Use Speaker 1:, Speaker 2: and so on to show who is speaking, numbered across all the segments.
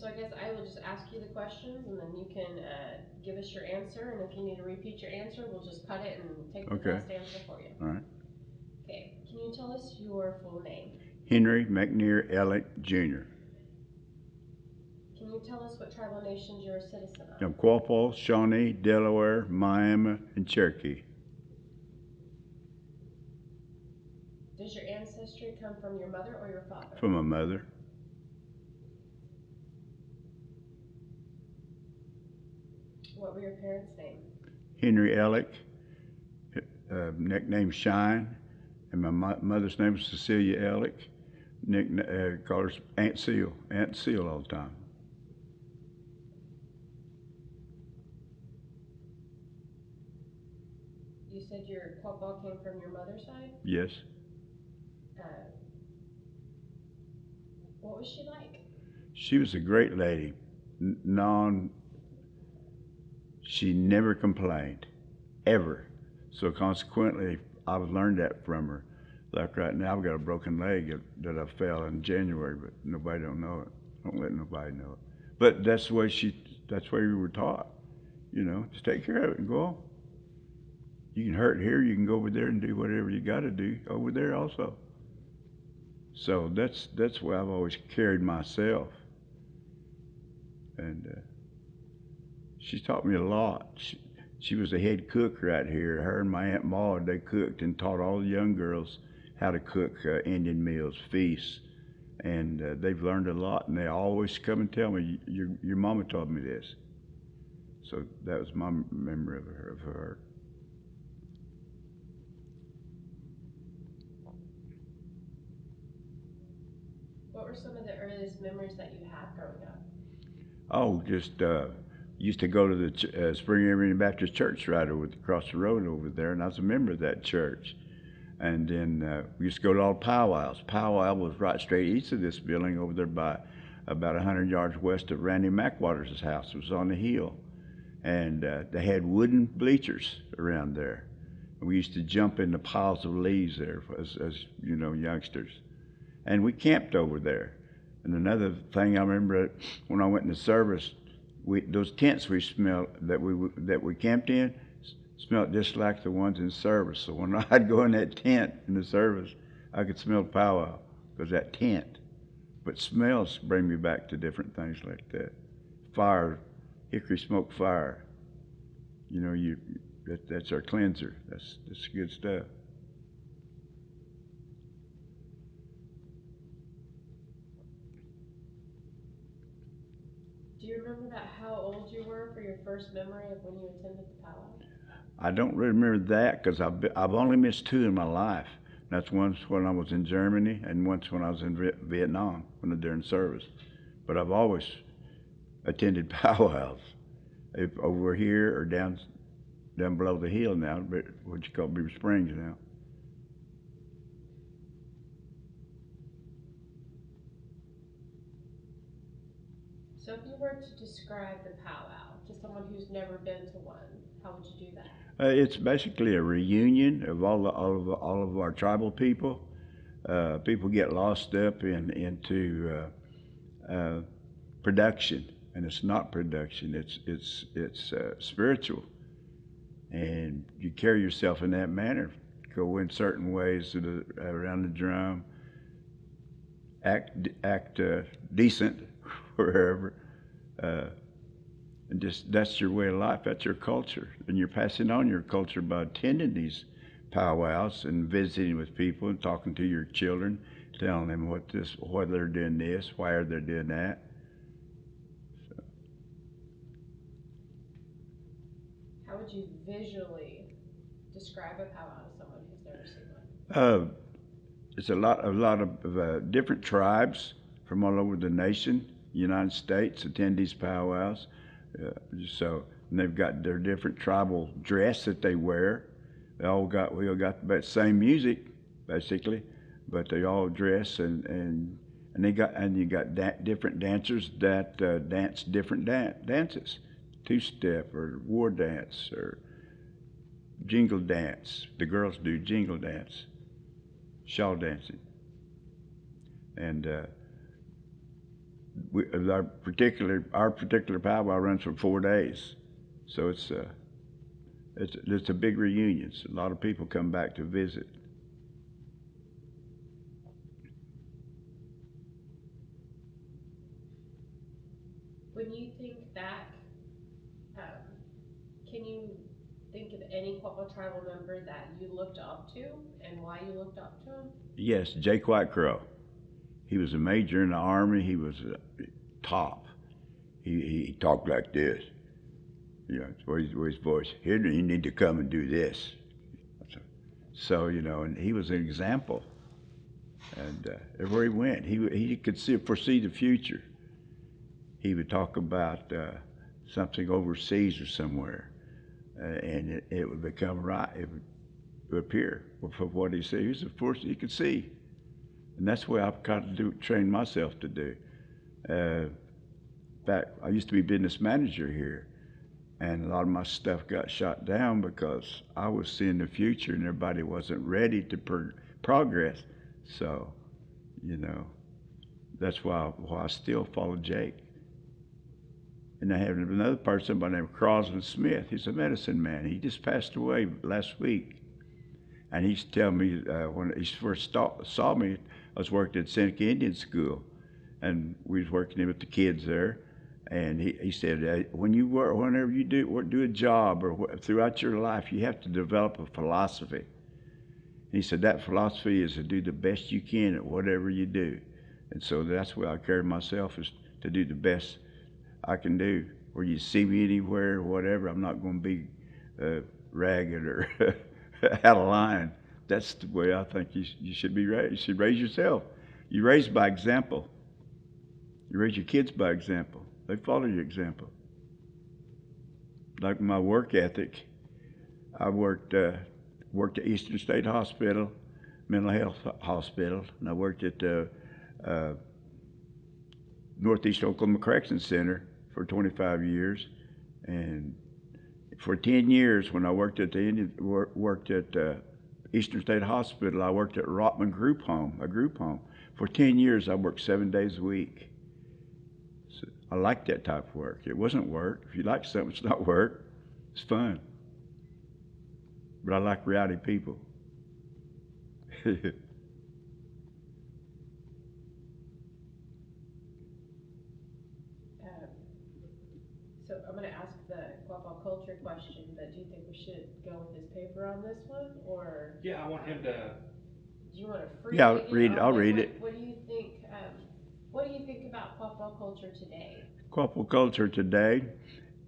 Speaker 1: so I guess I will just ask you the questions, and then you can give us your answer. And if you need to repeat your answer, we'll just cut it and take the
Speaker 2: Okay.
Speaker 1: best answer for you.
Speaker 2: All right.
Speaker 1: Okay. Can you tell us your full name?
Speaker 2: Henry McNear Ellick Jr.
Speaker 1: Can you tell us what tribal nations you're a citizen of?
Speaker 2: Umpqua, Shawnee, Delaware, Miami, and Cherokee.
Speaker 1: Does your ancestry come from your mother or your father?
Speaker 2: From my mother.
Speaker 1: What were your parents' names?
Speaker 2: Henry Ellick, nickname Shine, and my mother's name was Cecilia Ellick. Called her Aunt Seal, Aunt Seal all the time.
Speaker 1: You said your O-Gah-Pah came from your mother's side?
Speaker 2: Yes.
Speaker 1: Uh, what was she like?
Speaker 2: She was a great lady. She never complained, ever. So consequently, I've learned that from her. Like right now, I've got a broken leg that I fell in January, but nobody don't know it. Don't let nobody know it. But that's the way that's the way we were taught. You know, just take care of it and go on. You can hurt here, you can go over there and do whatever you got to do over there also. So that's why I've always carried myself. And she taught me a lot. She was the head cook right here. Her and my Aunt Maud, they cooked and taught all the young girls how to cook Indian meals, feasts. And they've learned a lot, and they always come and tell me, your mama taught me this. So that was my memory of her.
Speaker 1: What were some of the earliest memories that you had growing up?
Speaker 2: Oh, just used to go to the Spring River Baptist Church right across the road over there, and I was a member of that church. And then we used to go to all the powwows. Powwow was right straight east of this building over there by about 100 yards west of Randy McWater's house. It was on the hill. And they had wooden bleachers around there. And we used to jump in the piles of leaves there as you know, youngsters. And we camped over there. And another thing I remember when I went into service, those tents we smelled that we camped in smelled just like the ones in service. So when I'd go in that tent in the service, I could smell powwow because that tent. But smells bring me back to different things like that. Fire, hickory smoke fire. You know, that's our cleanser. That's good stuff.
Speaker 1: Do you remember about how old you were for your first memory of when you attended the powwow?
Speaker 2: I don't really remember that because I've only missed two in my life. That's once when I was in Germany and once when I was in Vietnam when I was during service. But I've always attended powwows, if over here or down below the hill now, but what you call Beaver Springs now.
Speaker 1: So if you were to describe the powwow to someone who's never been to one, how would you do that?
Speaker 2: It's basically a reunion of all of our tribal people. People get lost up into production, and it's not production. It's spiritual, and you carry yourself in that manner. Go in certain ways around the drum. Act decent wherever. Uh, and just that's your way of life. That's your culture, and you're passing on your culture by attending these powwows and visiting with people and talking to your children, telling them why they're doing this, why are they doing that. So,
Speaker 1: How would you visually describe a powwow to someone who's never seen one?
Speaker 2: it's a lot of different tribes from all over the nation, United States, attend these powwows. Uh, so and they've got their different tribal dress that they wear. We all got the same music basically, but they all dress and you got different dancers that dance different dances, two step or war dance or jingle dance. The girls do jingle dance, shawl dancing, and our particular powwow runs for 4 days, so it's a big reunion. So a lot of people come back to visit.
Speaker 1: When you think back, um, can you think of any Quapaw tribal member that you looked up to and why you looked up to him?
Speaker 2: Yes, Jake Whitecrow. He was a major in the army. He was top. He talked like this. You know, where his voice. Here, you need to come and do this. So and he was an example. And everywhere he went, he could foresee the future. He would talk about something overseas or somewhere, and it would become right. It would appear from what he said. He was the first he could see, and that's what I've got to train myself to do. In fact, I used to be business manager here, and a lot of my stuff got shot down because I was seeing the future, and everybody wasn't ready to progress. So, that's why I still follow Jake. And I have another person by the name of Crosland Smith. He's a medicine man. He just passed away last week. And he's telling me when he first saw me, I was working at Seneca Indian School, and we was working with the kids there. And he said, when you work, whenever you do a job or throughout your life, you have to develop a philosophy. And he said that philosophy is to do the best you can at whatever you do. And so that's where I carry myself, is to do the best I can do. Where you see me anywhere or whatever, I'm not going to be ragged or out of line. That's the way I think you should be raised. You should raise yourself. You raise by example. You raise your kids by example. They follow your example. Like my work ethic, I worked at Eastern State Hospital, mental health hospital, and I worked at Northeast Oklahoma Correction Center for 25 years, and for 10 years when I worked at Eastern State Hospital, I worked at Rotman Group Home, a group home. For 10 years, I worked 7 days a week. So I liked that type of work. It wasn't work. If you like something, it's not work. It's fun. But I like rowdy people.
Speaker 1: So I'm going to ask the Quapaw culture question, but do you think we should go with his paper on this one, or?
Speaker 3: Yeah, I want him to.
Speaker 1: Do you want to free?
Speaker 2: Yeah,
Speaker 1: read it?
Speaker 2: I'll read it.
Speaker 1: What do you think? What do you think about Quapaw culture today?
Speaker 2: Quapaw culture today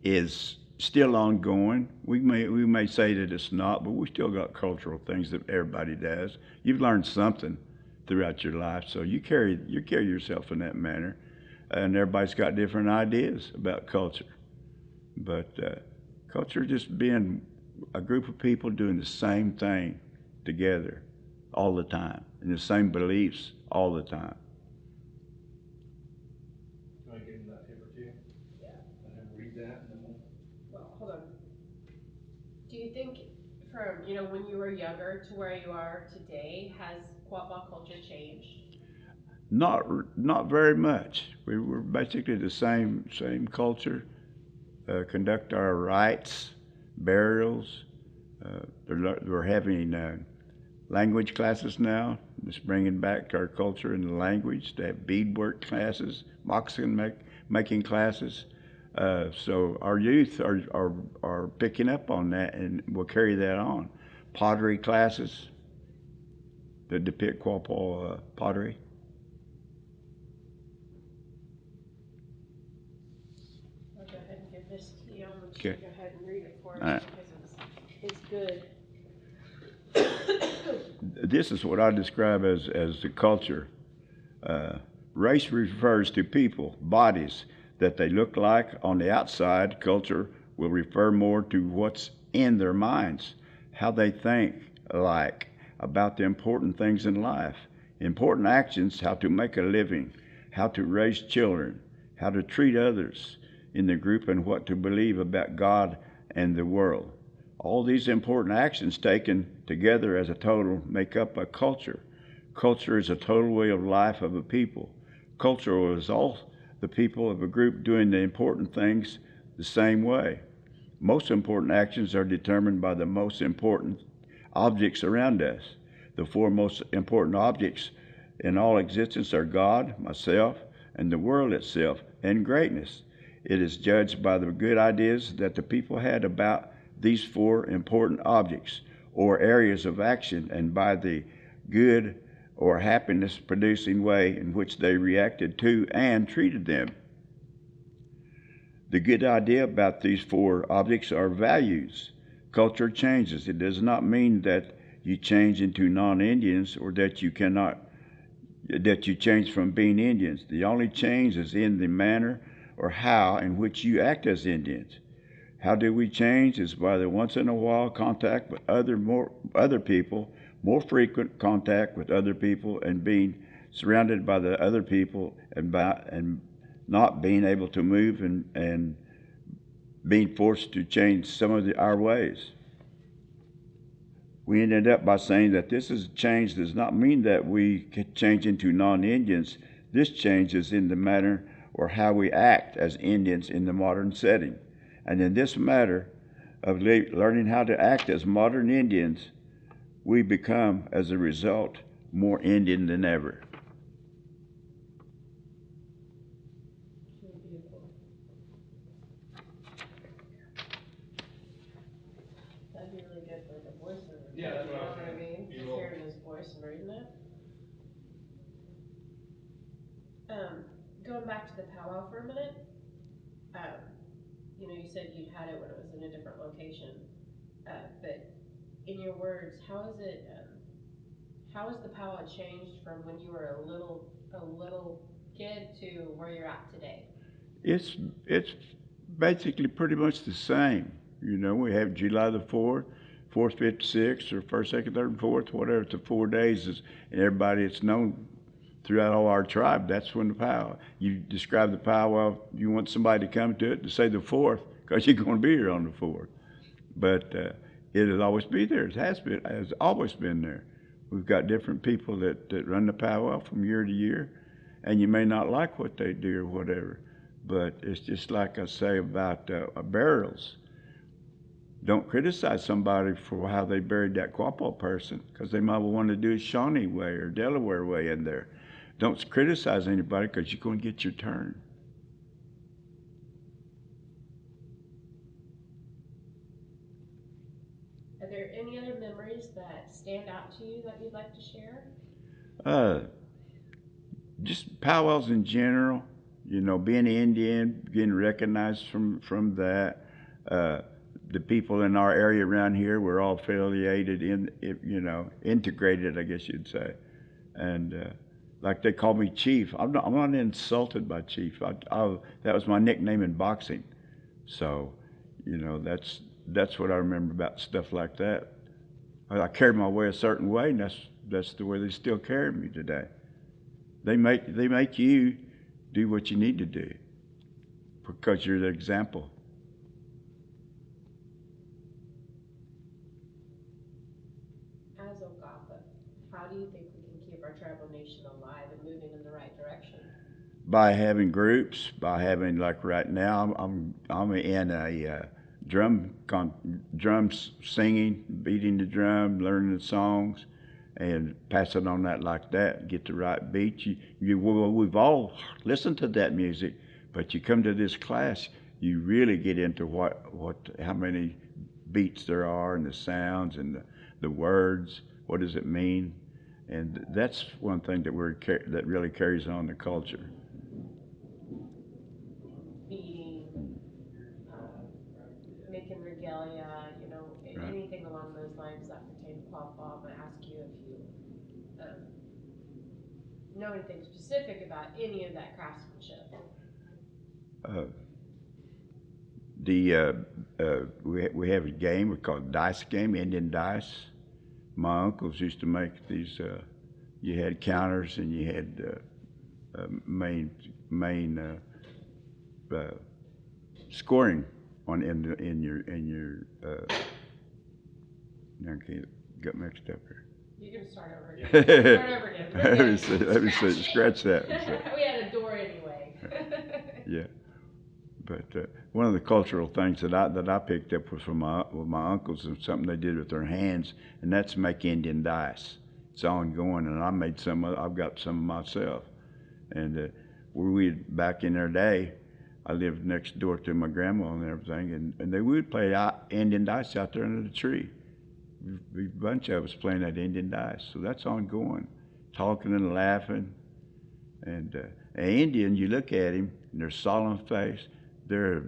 Speaker 2: is still ongoing. We may say that it's not, but we still got cultural things that everybody does. You've learned something throughout your life, so you carry yourself in that manner, and everybody's got different ideas about culture. But culture just being a group of people doing the same thing together all the time, and the same beliefs all the time.
Speaker 3: Can I give him that paper too?
Speaker 1: Yeah.
Speaker 3: Let him read that, and then we'll.
Speaker 1: Well, hold on. Do you think from, when you were younger to where you are today, has Quapaw culture changed?
Speaker 2: Not very much. We were basically the same culture. Conduct our rites, burials. We're having language classes now. Just bringing back our culture and the language. They have beadwork classes, moccasin making classes. So our youth are picking up on that, and we'll carry that on. Pottery classes that depict Quapaw pottery.
Speaker 1: I'll go ahead and give this to you. I'm going to
Speaker 2: Okay.
Speaker 1: go ahead and read it for us
Speaker 2: All right.
Speaker 1: because it's good.
Speaker 2: This is what I describe as the culture. Race refers to people, bodies that they look like on the outside. Culture will refer more to what's in their minds, how they think alike about the important things in life, important actions, how to make a living, how to raise children, how to treat others in the group, and what to believe about God and the world. All these important actions taken together as a total make up a culture. Culture is a total way of life of a people. Culture is the people of a group doing the important things the same way. Most important actions are determined by the most important objects around us. The four most important objects in all existence are God, myself, and the world itself, and greatness. It is judged by the good ideas that the people had about these four important objects or areas of action, and by the good or happiness producing way in which they reacted to and treated them. The good idea about these four objects are values. Culture changes. It does not mean that you change into non-Indians or that you change from being Indians. The only change is in the manner or how in which you act as Indians. How do we change? Is by the once in a while contact with other people, more frequent contact with other people, and being surrounded by the other people, and not being able to move, and being forced to change some of our ways. We ended up by saying that this is change does not mean that we change into non-Indians. This change is in the manner or how we act as Indians in the modern setting. And in this matter of learning how to act as modern Indians, we become, as a result, more Indian than ever.
Speaker 1: Beautiful. That'd be really good for like a voiceover.
Speaker 3: Yeah, that's
Speaker 1: You
Speaker 3: what I
Speaker 1: know
Speaker 3: was
Speaker 1: what I
Speaker 3: thinking.
Speaker 1: mean?
Speaker 3: You
Speaker 1: Just
Speaker 3: will.
Speaker 1: hearing his voice and reading it. Going back to the powwow for a minute, you said you'd had it when it was in a different location, but in your words, how has the powwow changed from when you were a little kid to where you're at today?
Speaker 2: It's basically pretty much the same. We have July the 4th, 4th, 5th, 6th, or 1st, 2nd, 3rd, and 4th, whatever. It's the 4 days, and everybody it's known throughout all our tribe. That's when the powwow. You describe the powwow. You want somebody to come to it to say the 4th, because you're going to be here on the 4th. But it'll always be there. It has always been there. We've got different people that run the powwow from year to year, and you may not like what they do or whatever. But it's just like I say about burials. Don't criticize somebody for how they buried that Quapaw person, because they might want to do it Shawnee way or Delaware way in there. Don't criticize anybody, because you're going to get your turn.
Speaker 1: Are there any other memories that stand out to you that you'd like to share?
Speaker 2: Uh, just powwows in general. Being Indian, getting recognized from that. The people in our area around here were all affiliated integrated, I guess you'd say. And like they call me Chief. I'm not insulted by Chief. That was my nickname in boxing. So, that's what I remember about stuff like that. I carried my way a certain way, and that's the way they still carry me today. They make you do what you need to do because you're the example.
Speaker 1: As O-Gah-Pah, how do you think we can keep our tribal nation alive and moving in the right direction?
Speaker 2: By having groups, by having, like right now, I'm in a drums singing, beating the drum, learning the songs, and passing on that like that. Get the right beat. We've all listened to that music, but you come to this class, you really get into how many beats there are, and the sounds, and the words. What does it mean? And that's one thing that really carries on the culture.
Speaker 1: Beating, making regalia,
Speaker 2: Right.
Speaker 1: anything along those lines that pertain to Quapaw. I'm going to ask you if you know anything specific about any of that craftsmanship.
Speaker 2: Uh, we have a game we call dice game, Indian dice. My uncles used to make these. You had counters and you had main scoring in your. Now I can't get mixed up here.
Speaker 1: You're going to start over again. Start over again.
Speaker 2: Let me see. Scratch that.
Speaker 1: We had a door anyway.
Speaker 2: Yeah. But one of the cultural things that I picked up was from my uncles and something they did with their hands, and that's make Indian dice. It's ongoing, and I made some. I've got some myself. And we back in their day, I lived next door to my grandma and everything, and they would play Indian dice out there under the tree. A bunch of us playing that Indian dice, so that's ongoing, talking and laughing. And an Indian, you look at him, and they're solemn face. They're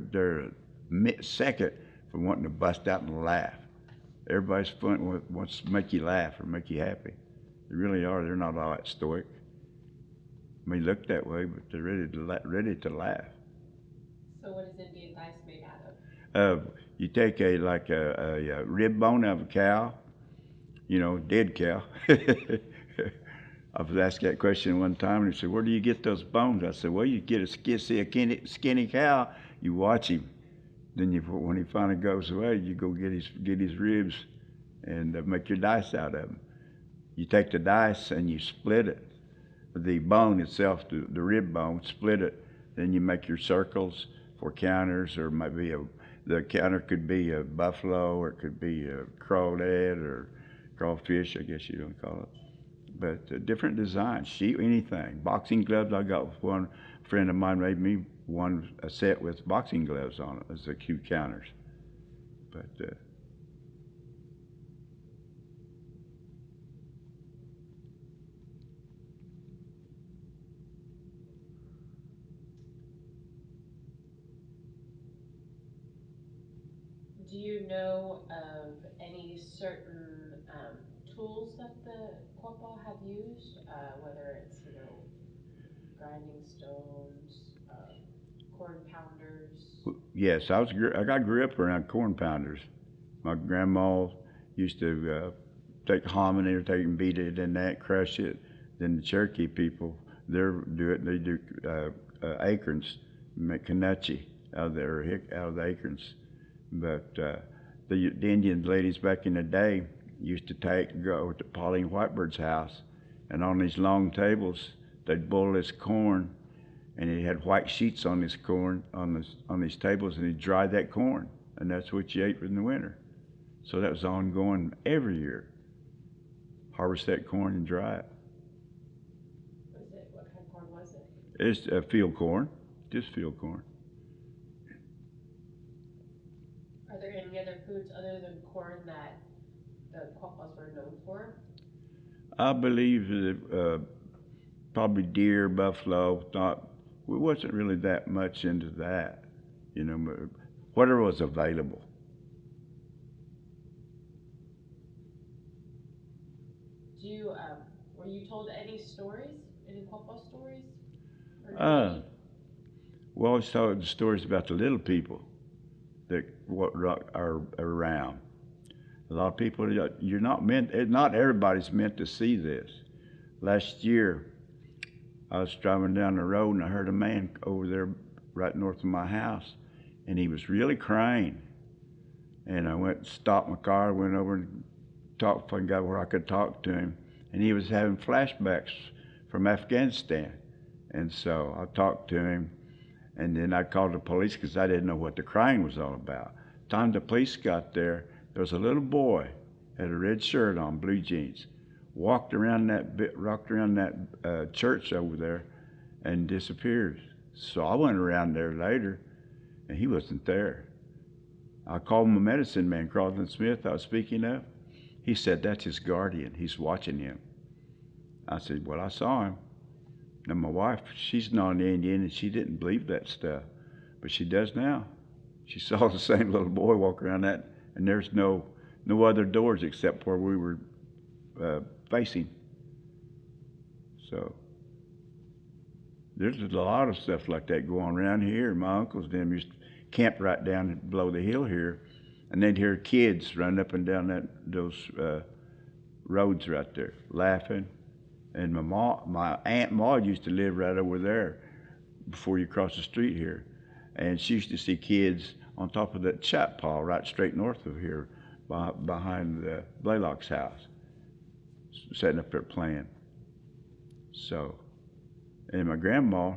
Speaker 2: a second from wanting to bust out and laugh. Everybody's fun wants to make you laugh or make you happy. They really are. They're not all that stoic. May look that way, but they're ready to laugh.
Speaker 1: So what is Indian dice made out of?
Speaker 2: You take a rib bone of a cow, dead cow. I was asked that question one time, and he said, "Where do you get those bones?" I said, "Well, you see a skinny cow, you watch him. Then when he finally goes away, you go get his ribs and make your dice out of them. You take the dice and you split it. The bone itself, the rib bone, split it. Then you make your circles for counters, or maybe the counter could be a buffalo, or it could be a crawdad or crawfish, I guess you don't call it. But different designs, sheep, anything. Boxing gloves, I got one friend of mine made me a set with boxing gloves on it as the two counters. But
Speaker 1: Do you know of any certain tools that the Quapaw have used? Whether it's, grinding stones, corn pounders?
Speaker 2: yes, I grew up around corn pounders. My grandma used to take hominy or take and beat it and that, crush it. Then the Cherokee people, they do acorns, make kanachi out of the acorns. But the Indian ladies back in the day used to go to Pauline Whitebird's house, and on these long tables they'd boil this corn, and he had white sheets on this corn on these tables, and he'd dry that corn, and that's what you ate in the winter. So that was ongoing every year. Harvest that corn and dry it.
Speaker 1: What kind of corn was it?
Speaker 2: It's field corn, just field corn.
Speaker 1: Are there any other foods other than corn that the Quapaws were known for?
Speaker 2: I believe that probably deer, buffalo. We wasn't really that much into that, but whatever was available.
Speaker 1: Were you told any stories, any Quapaw stories?
Speaker 2: Uh, we always told the stories about the little people that are around. A lot of people, not everybody's meant to see this. Last year, I was driving down the road and I heard a man over there right north of my house, and he was really crying. And I went and stopped my car, went over and talked, and got where I could talk to him. And he was having flashbacks from Afghanistan. And so I talked to him, and then I called the police because I didn't know what the crying was all about. Time the police got there was a little boy, had a red shirt on, blue jeans, walked around that church over there and disappeared. So I went around there later, and he wasn't there. I called my medicine man, Carlton Smith, I was speaking of. He said, that's his guardian. He's watching him. I said, well, I saw him. Now, my wife, she's non-Indian, and she didn't believe that stuff, but she does now. She saw the same little boy walk around that, and there's no other doors except where we were facing. So there's a lot of stuff like that going around here. My uncles them used to camp right down below the hill here, and they'd hear kids running up and down those roads right there, laughing. And my Aunt Maud used to live right over there before you cross the street here. And she used to see kids on top of that O-Gah-Pah right straight north of here behind Blaylock's house, sitting up there playing. So, and my grandma,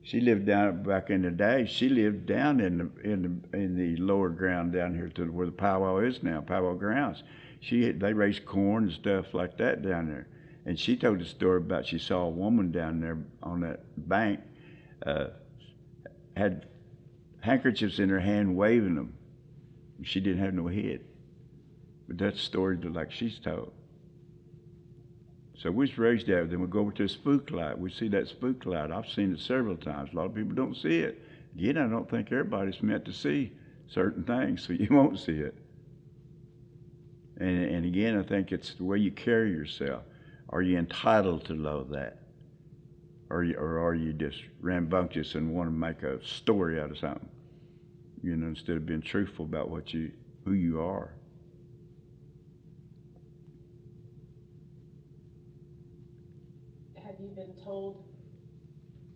Speaker 2: She lived down back in the day. She lived down in the lower ground down here to where the powwow is now, powwow grounds. They raised corn and stuff like that down there. And she told a story about she saw a woman down there on that bank, uh, had handkerchiefs in her hand waving them. She didn't have no head. But that's the story like she's told. So we was raised there. Then we go over to a spook light. We see that spook light. I've seen it several times. A lot of people don't see it. Again, I don't think everybody's meant to see certain things, so you won't see it. And again, I think it's the way you carry yourself. Are you entitled to know that? Or are you just rambunctious and want to make a story out of something? You know, instead of being truthful about who you are.
Speaker 1: Have you been told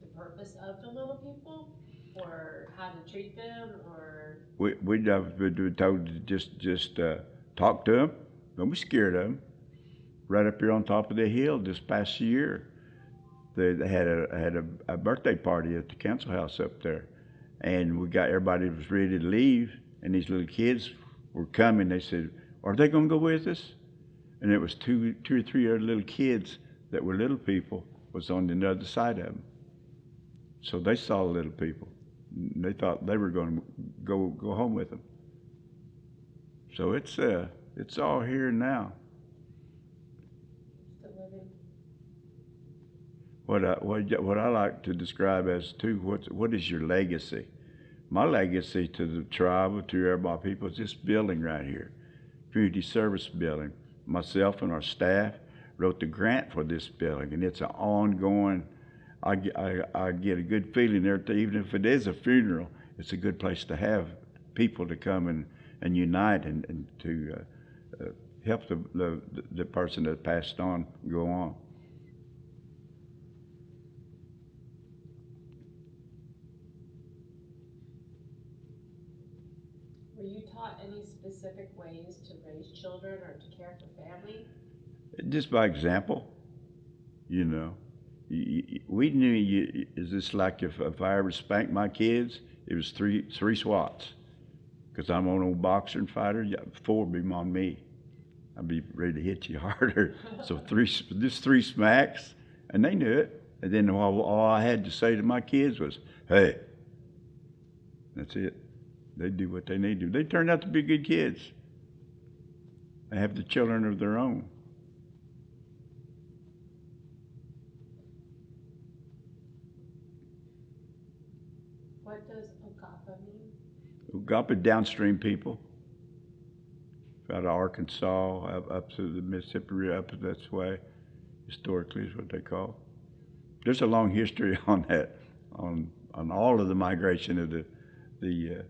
Speaker 1: the purpose of the little people, or how to treat them, or?
Speaker 2: We've been told to just talk to them. Don't be scared of them. Right up here on top of the hill this past year, they had a birthday party at the council house up there, and we got everybody was ready to leave, and these little kids were coming. They said, "Are they going to go with us?" And it was two or three other little kids that were little people was on the other side of them. So they saw the little people. They thought they were going to go home with them. So it's all here now.
Speaker 1: Still living?
Speaker 2: What I like to describe as too, what is your legacy? My legacy to the tribe, to my people, is this building right here, community service building. Myself and our staff wrote the grant for this building, and it's an ongoing. I get a good feeling there. Even if it is a funeral, it's a good place to have people to come and unite and to help the person that passed on go on.
Speaker 1: Were you taught any specific ways to raise children or to care for family?
Speaker 2: Just by example, you know. We knew is this like if I ever spanked my kids, it was three swats. Because I'm an old boxer and fighter, yeah, four would be on me. I'd be ready to hit you harder. So three smacks, and they knew it. And then all I had to say to my kids was, "Hey," that's it. They do what they need to do. They turned out to be good kids. They have the children of their own.
Speaker 1: What does O-Gah-Pah mean?
Speaker 2: O-Gah-Pah downstream people out of Arkansas up to the Mississippi River, up this way. Historically is what they call. There's a long history on that, on all of the migration of the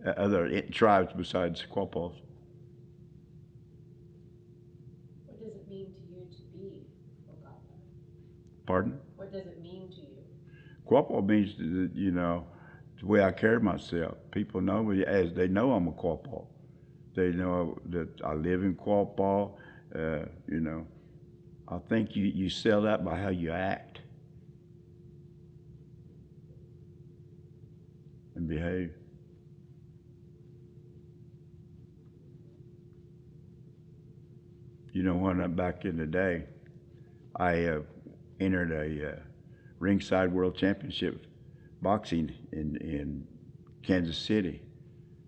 Speaker 2: other tribes besides Quapaws.
Speaker 1: What does it mean to you to be O-Gah-Pah?
Speaker 2: Pardon?
Speaker 1: What does it mean to you?
Speaker 2: Quapaw means, you know, the way I carry myself. People know me as they know I'm a Quapaw. They know that I live in Quapaw. You know, I think you sell that by how you act and behave. You know, when back in the day, I entered a ringside world championship boxing in Kansas City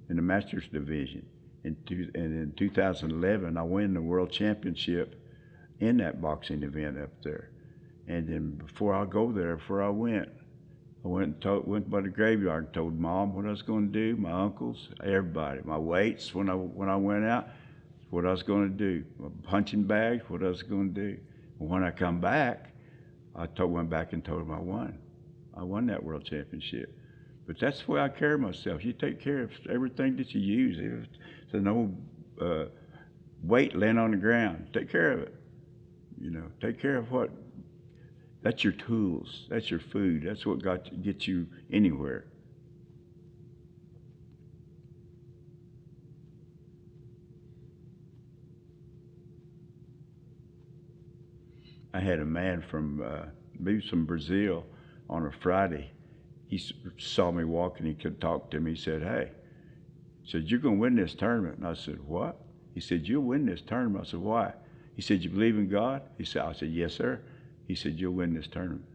Speaker 2: in the Masters division. And in 2011, I won the world championship in that boxing event up there. And then before I went went by the graveyard and told Mom what I was going to do, my uncles, everybody, my weights when I went out, what I was going to do, my punching bags, what I was going to do. And when I come back, went back and told them I won. I won that world championship. But that's the way I carry myself. You take care of everything that you use. If it's an old weight laying on the ground, take care of it. You know, take care of what. That's your tools. That's your food. That's what gets you anywhere. I had a man from maybe from Brazil on a Friday saw me walking. He could talk to me. He said, "Hey," he said, "you're going to win this tournament." And I said, "What?" He said, "You'll win this tournament." I said, "Why?" He said, "You believe in God?" I said, "Yes, sir." He said, "You'll win this tournament."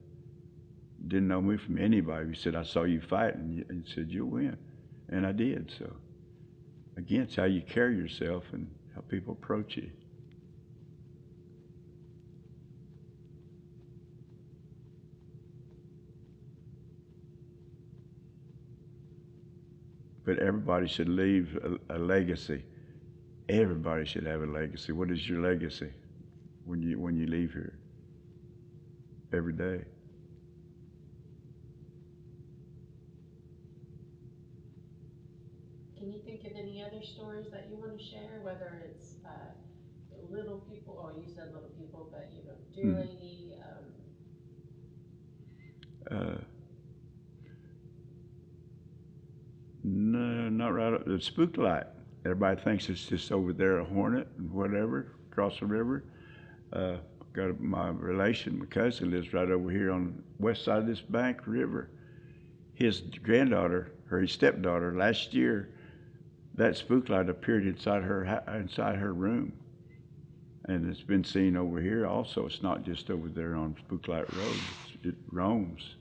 Speaker 2: Didn't know me from anybody. He said, "I saw you fight," and he said, "You'll win." And I did. So, again, it's how you carry yourself and how people approach you. But everybody should leave a legacy. Everybody should have a legacy. What is your legacy when you leave here every day?
Speaker 1: Can you think of any other stories that you want to share? Whether it's little people, or you said little people, but dear
Speaker 2: Hmm.
Speaker 1: lady.
Speaker 2: Uh, no, not right up. The spook light. Everybody thinks it's just over there, a hornet and whatever, across the river. Uh, my relation, my cousin lives right over here on the west side of this bank river. His granddaughter, or his stepdaughter, last year, that spook light appeared inside her room, and it's been seen over here also. It's not just over there on Spooklight Road. It roams.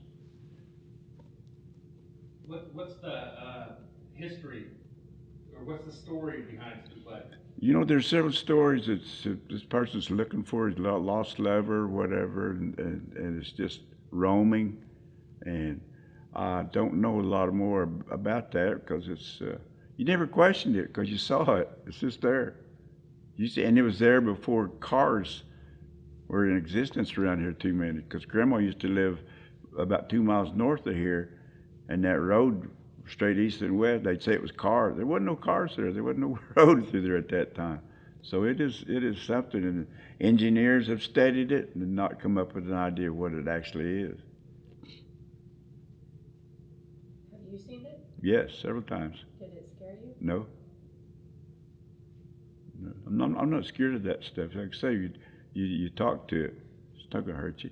Speaker 3: What's the history, or what's the story behind Spooklight?
Speaker 2: You know, there's several stories. It's this person's looking for his lost lover, whatever, and it's just roaming. And I don't know a lot more about that because it's you never questioned it because you saw it. It's just there. You see, and it was there before cars were in existence around here too many. Because Grandma used to live about 2 miles north of here, and that road straight east and west, they'd say it was cars. There wasn't no cars there. There wasn't no road through there at that time. So it is something, and engineers have studied it and not come up with an idea of what it actually is.
Speaker 1: Have you seen it?
Speaker 2: Yes, several times.
Speaker 1: Did it scare you?
Speaker 2: No, no. I'm not scared of that stuff. Like I say, you talk to it. It's not gonna hurt you.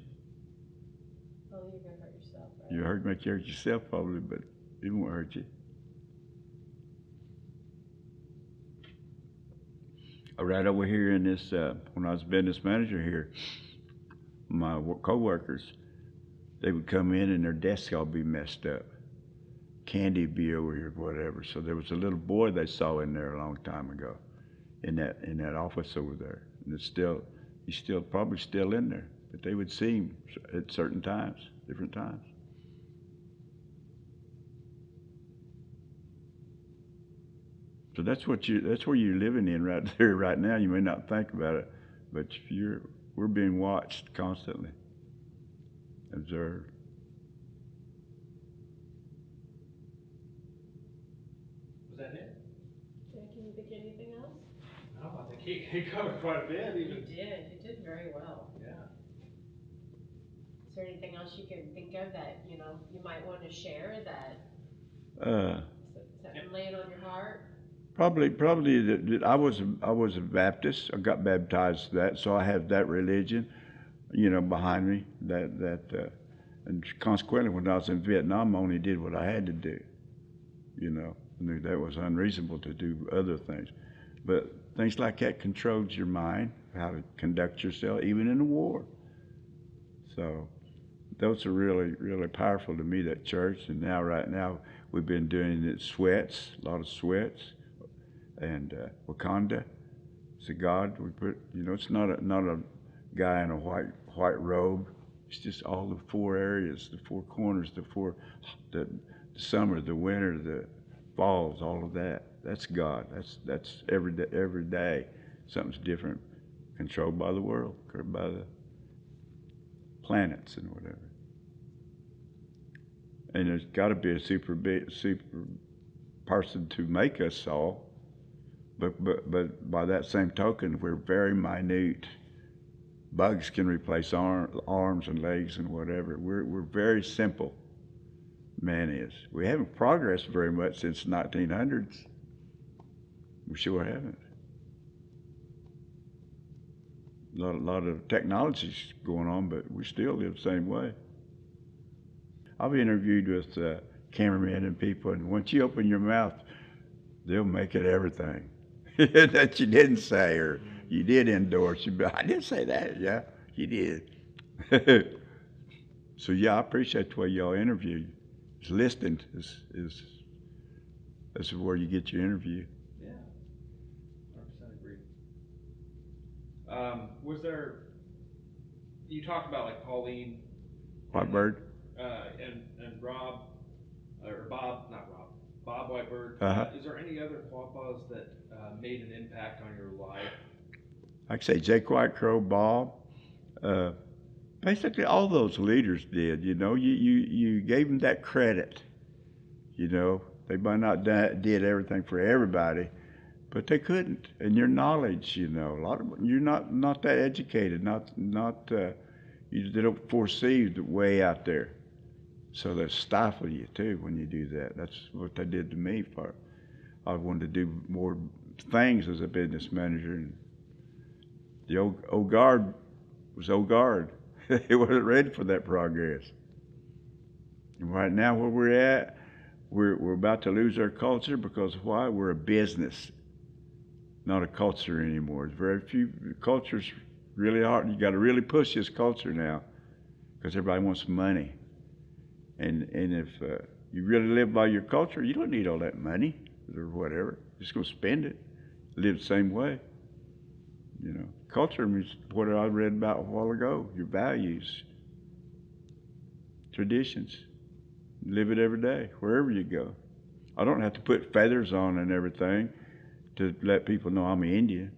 Speaker 1: Oh, you're gonna hurt yourself,
Speaker 2: You
Speaker 1: right?
Speaker 2: make you hurt yourself probably, but it won't hurt you. Right over here in this, when I was business manager here, my co-workers, they would come in and their desks all be messed up. Candy would be over here, whatever. So there was a little boy they saw in there a long time ago, in that office over there, and he's still probably still in there. But they would see him at certain times, different times. So that's where you're living in right there right now. You may not think about it, but we're being watched constantly, observed.
Speaker 3: Was that it?
Speaker 1: Yeah, can you think of anything else?
Speaker 3: No, I think he covered quite a bit.
Speaker 1: You
Speaker 3: Even
Speaker 1: did. You did very well.
Speaker 3: yeah.
Speaker 1: Is there anything else you can think of that you might want to share that
Speaker 2: Uh,
Speaker 1: something laying on your heart?
Speaker 2: probably that I was a Baptist. I got baptized to that, so I have that religion, behind me. And consequently, when I was in Vietnam, I only did what I had to do. I knew that was unreasonable to do other things, but things like that controls your mind, how to conduct yourself, even in a war. So those are really, really powerful to me. That church, and right now, we've been doing it sweats, a lot of sweats, and Wakanda. It's a God. We put, it's not a guy in a white robe. It's just all the four areas, the four corners, the summer, the winter, the falls, all of that. That's God. That's every day. Something's different, controlled by the world, controlled by the planets and whatever. And there's got to be a super person to make us all. But by that same token, we're very minute. Bugs can replace arms and legs and whatever. We're very simple. Man is. We haven't progressed very much since the 1900s. We sure haven't. A lot of technology's going on, but we still live the same way. I've interviewed with cameramen and people, and once you open your mouth, they'll make it everything that you didn't say or you did endorse. You, I didn't say that. Yeah, you did. So yeah, I appreciate the way y'all interview. Listening is where you get your interview.
Speaker 3: Yeah, 100% agree. Was there, you talked about like Pauline
Speaker 2: Whitebird.
Speaker 3: and Rob, or Bob, not Rob, Bob Whitebird.
Speaker 2: Uh-huh.
Speaker 3: Is there any other Quapaws that made an impact on your life?
Speaker 2: Like I say, Jake White Crow, Bob. Uh, Basically, all those leaders did. You know, you gave them that credit. You know, they might not did everything for everybody, but they couldn't. And your knowledge, you know, a lot of you're not that educated, not they don't foresee the way out there, so they stifle you too when you do that. That's what they did to me. For I wanted to do more things as a business manager, and the old guard was old guard. It wasn't ready for that progress. And right now, where we're at, we're about to lose our culture because why? We're a business, not a culture anymore. It's very few cultures really hard. You got to really push this culture now because everybody wants money. And if you really live by your culture, you don't need all that money or whatever. You're just gonna spend it. Live the same way. You know, culture means what I read about a while ago. Your values, traditions. Live it every day, wherever you go. I don't have to put feathers on and everything to let people know I'm an Indian.